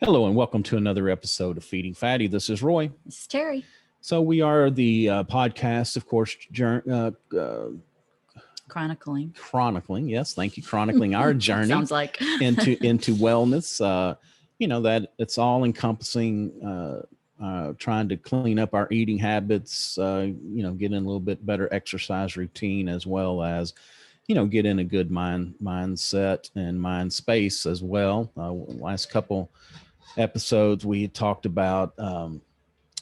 Hello and welcome to another episode of Feeding Fatty. This is Roy. This is Terry. So we are the podcast, of course, chronicling. Yes, thank you. Chronicling our journey Sounds like into wellness. That it's all encompassing. Trying to clean up our eating habits. Get in a little bit better exercise routine, as well as get in a good mindset and mind space as well. Last couple episodes we talked about our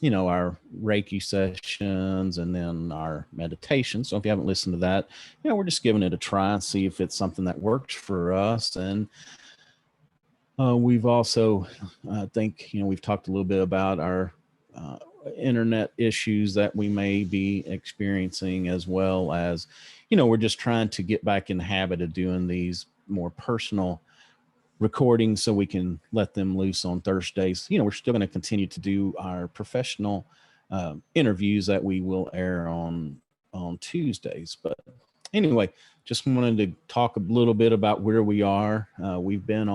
Reiki sessions and then our meditation. So if you haven't listened to that, we're just giving it a try and see if it's something that works for us. And we've also we've talked a little bit about our internet issues that we may be experiencing, as well as we're just trying to get back in the habit of doing these more personal recordings so we can let them loose on Thursdays. We're still going to continue to do our professional interviews that we will air on Tuesdays. But anyway, just wanted to talk a little bit about where we are. We've been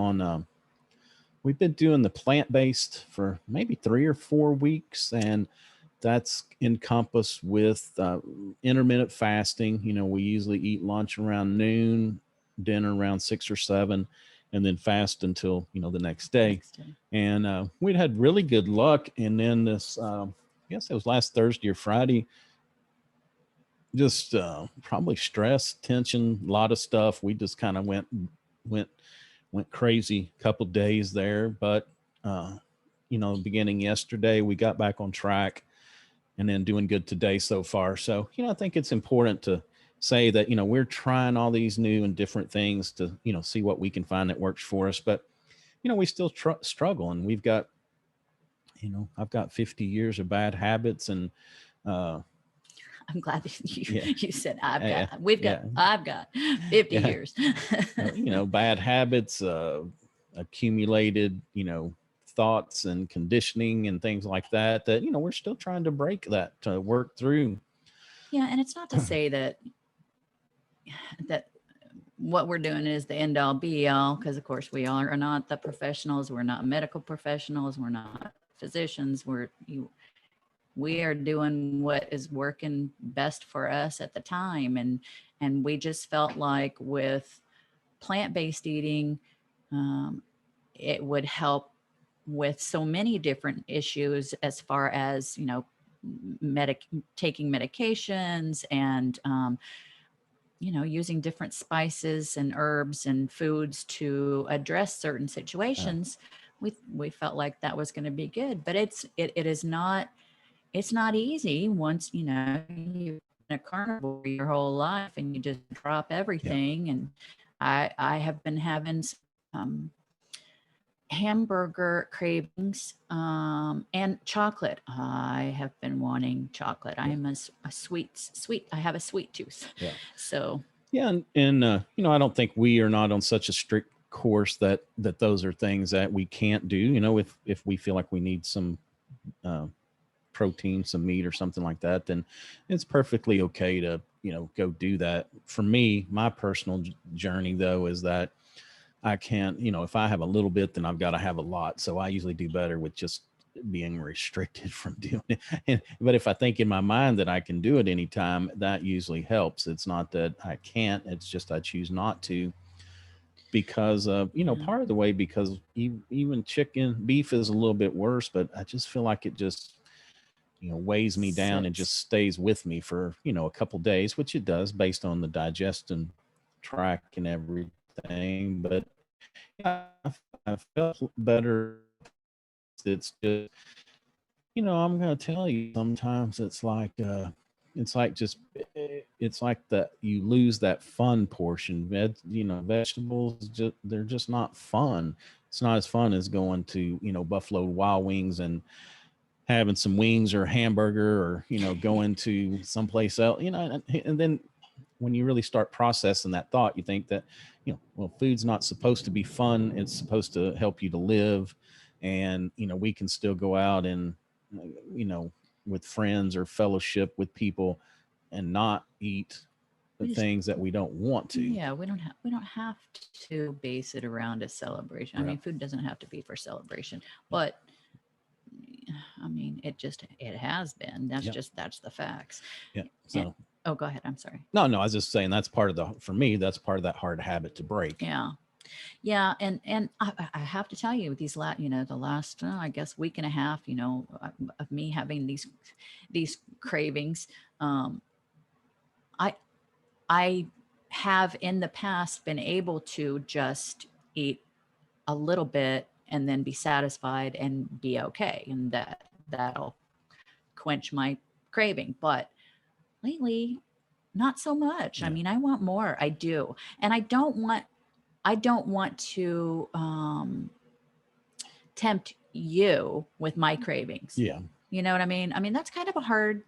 doing the plant-based for maybe 3 or 4 weeks, and that's encompassed with intermittent fasting. We usually eat lunch around noon, dinner around 6 or 7, and then fast until, the next day. And we'd had really good luck. And then this, I guess it was last Thursday or Friday, just probably stress, tension, a lot of stuff. We just kind of went crazy a couple days there. But, beginning yesterday, we got back on track and then doing good today so far. So, I think it's important to say that, we're trying all these new and different things to, see what we can find that works for us. But, we still struggle, and we've got, I've got 50 years of bad habits, and I'm glad that you said I've got 50 years. Bad habits, accumulated, thoughts and conditioning and things like that, we're still trying to break that, to work through. Yeah. And it's not to say that what we're doing is the end all be all, because of course we are not the professionals. We're not medical professionals. We're not physicians. We are doing what is working best for us at the time. And we just felt like with plant-based eating, it would help with so many different issues, as far as, taking medications and, using different spices and herbs and foods to address certain situations. We felt like that was going to be good, but it is not. It's not easy once, you've been a carnivore your whole life and you just drop everything. Yeah. And I have been having hamburger cravings and chocolate. I have been wanting chocolate. I am a sweet. I have a sweet tooth. Yeah. So. Yeah. And I don't think we are not on such a strict course that those are things that we can't do. If we feel like we need some protein, some meat or something like that, then it's perfectly okay to, go do that. For me, my personal journey though, is that I can't, if I have a little bit, then I've got to have a lot. So I usually do better with just being restricted from doing it. But if I think in my mind that I can do it anytime, that usually helps. It's not that I can't, it's just I choose not to, because part of the way, because even beef is a little bit worse, but I just feel like it just weighs me down and just stays with me for a couple days, which it does based on the digestion tract and everything. But I felt better. It's just I'm gonna tell you, sometimes it's like that you lose that fun portion. Vegetables, they're just not fun. It's not as fun as going to Buffalo Wild Wings and having some wings or hamburger, or going to someplace else, and then when you really start processing that thought, you think that food's not supposed to be fun. It's supposed to help you to live. And we can still go out and with friends or fellowship with people and not eat things that we don't want to. Yeah, we don't have to base it around a celebration. I mean, food doesn't have to be for celebration, but I mean, it has been. That's the facts. Yeah. So oh, go ahead. I'm sorry. No, I was just saying that's part of for me, that's part of that hard habit to break. Yeah. Yeah. And I have to tell you, the last, I guess, week and a half, of me having these cravings, I have in the past been able to just eat a little bit and then be satisfied and be okay. And that'll quench my craving. But lately, not so much. Yeah. I mean, I want more. I do. And I don't want to tempt you with my cravings. Yeah. You know what I mean? I mean, that's kind of a hard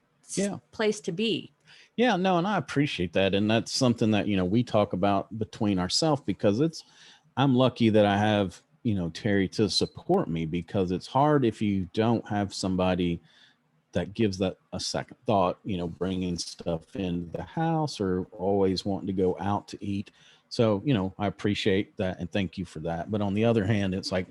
place to be. Yeah, no, and I appreciate that. And that's something that, we talk about between ourselves, because I'm lucky that I have, Terry to support me, because it's hard if you don't have somebody that gives that a second thought, bringing stuff into the house or always wanting to go out to eat. So, I appreciate that and thank you for that. But on the other hand, it's like,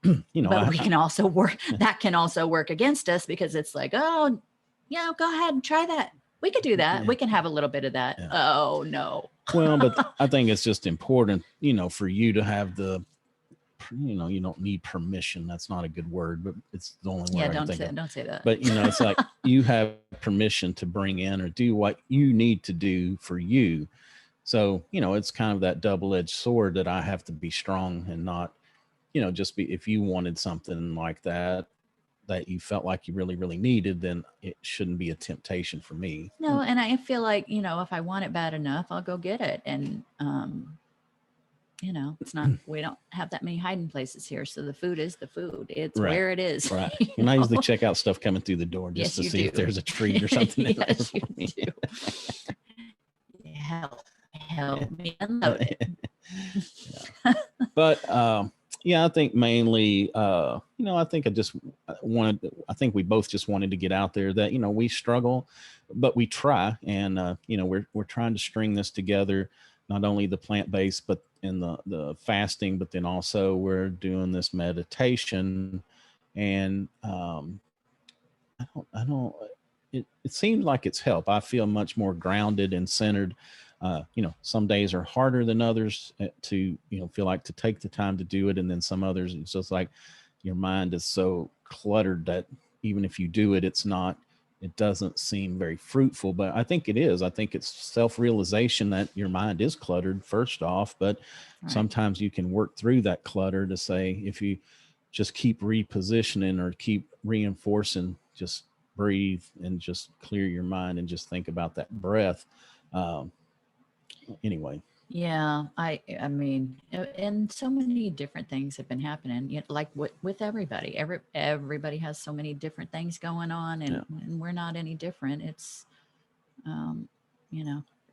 but we can also work, that can also work against us, because it's like, oh, go ahead and try that. We could do that. Yeah. We can have a little bit of that. Yeah. Oh, no. Well, but I think it's just important, for you to have you don't need permission. That's not a good word, but it's the only word I can think of. Don't say that. But, it's like you have permission to bring in or do what you need to do for you. So, it's kind of that double-edged sword that I have to be strong and not, just be, if you wanted something like that you felt like you really, really needed, then it shouldn't be a temptation for me. No. And I feel like, if I want it bad enough, I'll go get it. And, it's not, we don't have that many hiding places here. So the food is the food. It's right. Where it is. Right. And I usually check out stuff coming through the door just to see if there's a treat or something in there for me. Help me unload it. But, I think mainly, I think we both just wanted to get out there that, we struggle, but we try. And, we're trying to string this together, not only the plant-based, but in the fasting, but then also we're doing this meditation. And it seems like it's helped. I feel much more grounded and centered. Some days are harder than others to, feel like to take the time to do it. And then some others, it's just like your mind is so cluttered that even if you do it, it doesn't seem very fruitful. But I think it is. I think it's self-realization that your mind is cluttered first off, but sometimes you can work through that clutter to say, if you just keep repositioning or keep reinforcing, just breathe and just clear your mind and just think about that breath. Anyway. Yeah, I mean, and so many different things have been happening, like with everybody. Everybody has so many different things going on, and we're not any different. It's,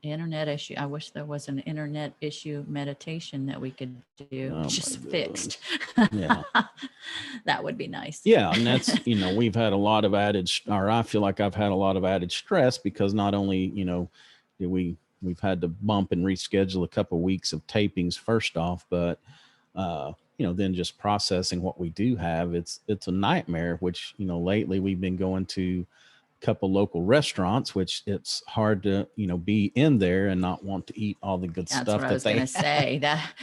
internet issue. I wish there was an internet issue meditation that we could do fixed. Yeah. That would be nice. Yeah. And that's, we've had a lot of I feel like I've had a lot of added stress, because not only, we've had to bump and reschedule a couple of weeks of tapings first off, but, then just processing what we do have, it's a nightmare, which, lately we've been going to a couple local restaurants, which it's hard to, be in there and not want to eat all the good stuff. That's what I was going to say.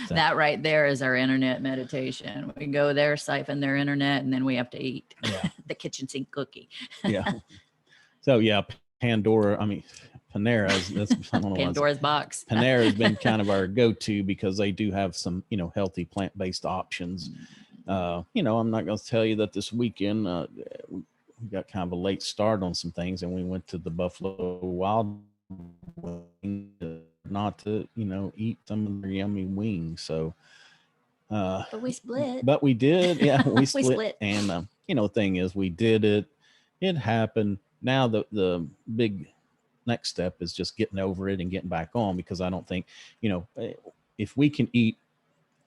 That right there is our internet meditation. We go there, siphon their internet, and then we have to eat the kitchen sink cookie. Yeah. So Panera, I don't know, Pandora's box. Panera has been kind of our go-to, because they do have some, healthy plant-based options. I'm not going to tell you that this weekend we got kind of a late start on some things, and we went to the Buffalo Wild Wings not to, eat some of their yummy wings. So, but we split. But we did, we split. And the thing is, we did it. It happened. Now the big next step is just getting over it and getting back on, because I don't think, if we can eat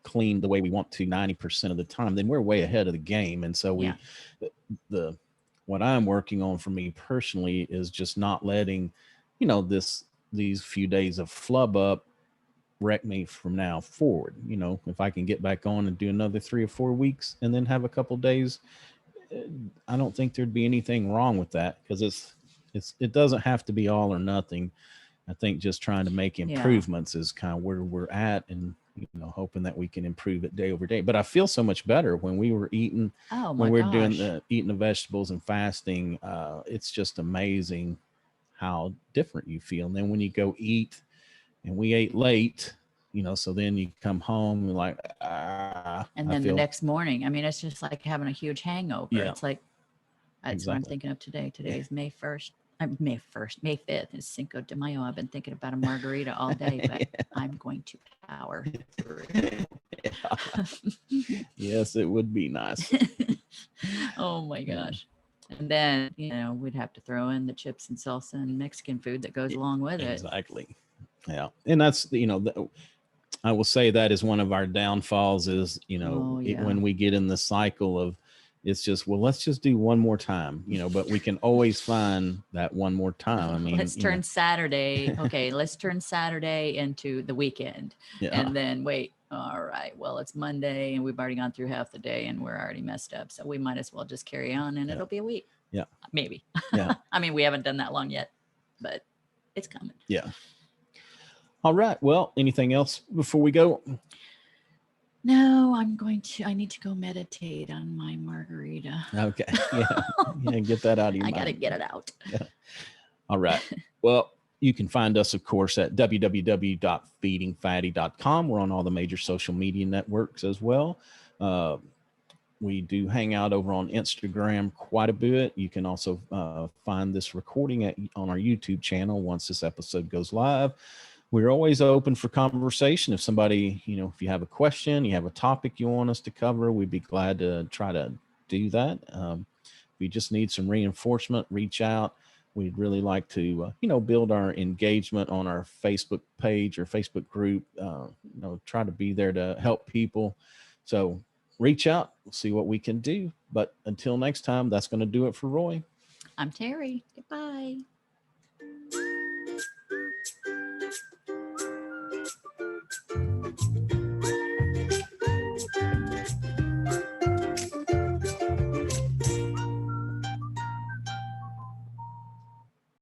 clean the way we want to 90% of the time, then we're way ahead of the game. And so what I'm working on for me personally is just not letting, this these few days of flub up wreck me from now forward. If I can get back on and do another 3 or 4 weeks and then have a couple days, I don't think there'd be anything wrong with that, because it doesn't have to be all or nothing. I think just trying to make improvements is kind of where we're at, and hoping that we can improve it day over day. But I feel so much better when we were eating, Oh when my we're gosh. eating the vegetables and fasting. It's just amazing how different you feel. And then when you go eat, and we ate late, so then you come home and like, And I then the feel, next morning, I mean, it's just like having a huge hangover. yeah, It's like, that's what I'm exactly. thinking of today. Today is May 1st. May 1st, May 5th is Cinco de Mayo. I've been thinking about a margarita all day, but I'm going to power through. Yes, it would be nice. Oh my gosh. And then, we'd have to throw in the chips and salsa and Mexican food that goes along with it. Exactly. Yeah. And that's, I will say that is one of our downfalls is, when we get in the cycle of, it's just, well, let's just do one more time, but we can always find that one more time. I mean, let's turn Saturday. Okay. Let's turn Saturday into the weekend. Yeah. And then wait, all right, well, it's Monday and we've already gone through half the day and we're already messed up. So we might as well just carry on and it'll be a week. Yeah. Maybe. Yeah. I mean, we haven't done that long yet, but it's coming. Yeah. All right. Well, anything else before we go? No, I need to go meditate on my margarita. Okay. Yeah. Get that out of your mind. I got to get it out. Yeah. All right. Well, you can find us, of course, at www.feedingfatty.com. We're on all the major social media networks as well. We do hang out over on Instagram quite a bit. You can also find this recording on our YouTube channel once this episode goes live. We're always open for conversation. If somebody, if you have a question, you have a topic you want us to cover, we'd be glad to try to do that. If you just need some reinforcement, reach out. We'd really like to, build our engagement on our Facebook page or Facebook group, try to be there to help people. So reach out, we'll see what we can do. But until next time, that's going to do it for Roy. I'm Terry. Goodbye.